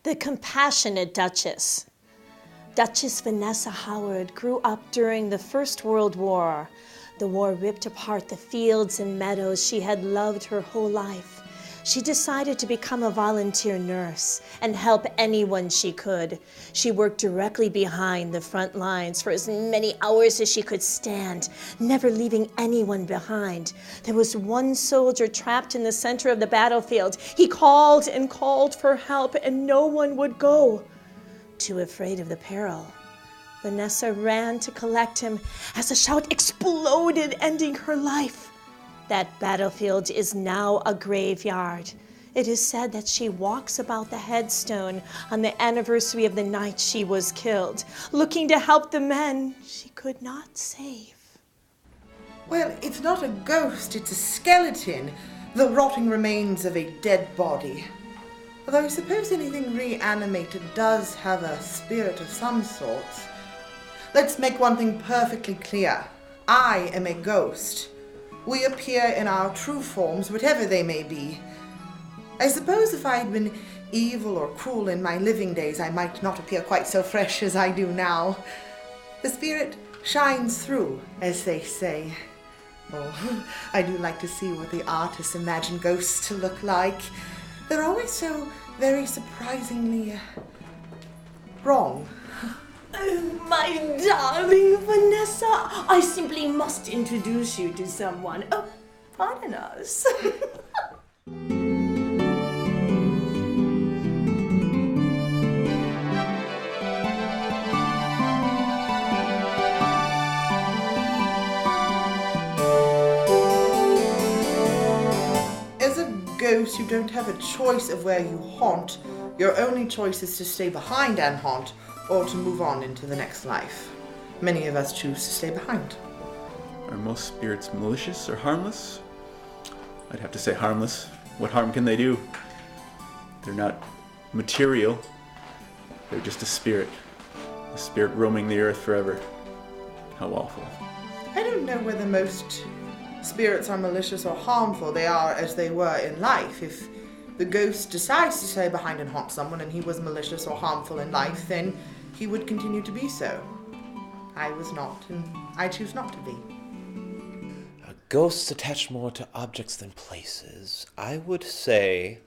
the compassionate Duchess. Duchess Vanessa Howard grew up during the First World War. The war ripped apart the fields and meadows she had loved her whole life. She decided to become a volunteer nurse and help anyone she could. She worked directly behind the front lines for as many hours as she could stand, never leaving anyone behind. There was one soldier trapped in the center of the battlefield. He called and called for help, and no one would go. Too afraid of the peril, Vanessa ran to collect him as a shout exploded, ending her life. That battlefield is now a graveyard. It is said that she walks about the headstone on the anniversary of the night she was killed, looking to help the men she could not save. Well, it's not a ghost, it's a skeleton, the rotting remains of a dead body. Although I suppose anything reanimated does have a spirit of some sort. Let's make one thing perfectly clear. I am a ghost. We appear in our true forms, whatever they may be. I suppose if I had been evil or cruel in my living days, I might not appear quite so fresh as I do now. The spirit shines through, as they say. Oh, I do like to see what the artists imagine ghosts to look like. They're always so very surprisingly wrong. Oh, my darling Vanessa, I simply must introduce you to someone. Oh, pardon us. As a ghost, you don't have a choice of where you haunt. Your only choice is to stay behind and haunt, or to move on into the next life. Many of us choose to stay behind. Are most spirits malicious or harmless? I'd have to say harmless. What harm can they do? They're not material. They're just a spirit roaming the earth forever. How awful. I don't know whether most spirits are malicious or harmful. They are as they were in life. If the ghost decides to stay behind and haunt someone and he was malicious or harmful in life, then he would continue to be so. I was not, and I choose not to be. Ghosts attach more to objects than places. I would say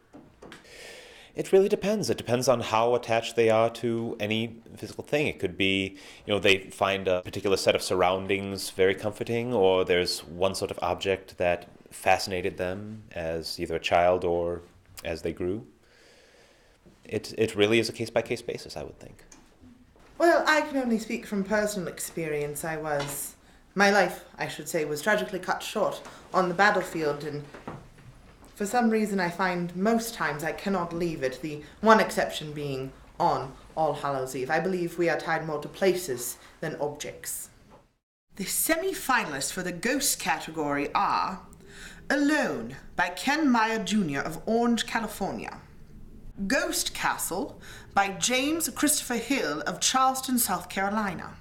it really depends. It depends on how attached they are to any physical thing. It could be, they find a particular set of surroundings very comforting, or there's one sort of object that fascinated them as either a child or as they grew. It really is a case-by-case basis, I would think. Well, I can only speak from personal experience. My life, I should say, was tragically cut short on the battlefield, and for some reason I find most times I cannot leave it, the one exception being on All Hallows Eve. I believe we are tied more to places than objects. The semi-finalists for the ghost category are Alone by Ken Meyer Jr. of Orange, California. Ghost Castle by James Christopher Hill of Charleston, South Carolina.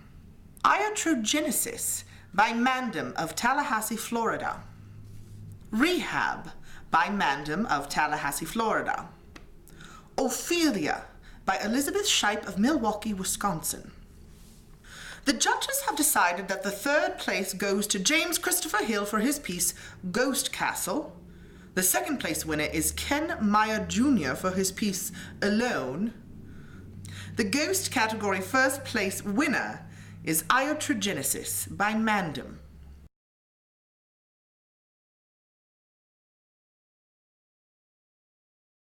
Iatrogenesis by Mandem of Tallahassee, Florida. Rehab by Mandem of Tallahassee, Florida. Ophelia by Elizabeth Shipe of Milwaukee, Wisconsin. The judges have decided that the third place goes to James Christopher Hill for his piece Ghost Castle. The second place winner is Ken Meyer Jr. for his piece Alone. The ghost category first place winner is Iatrogenesis by Mandem.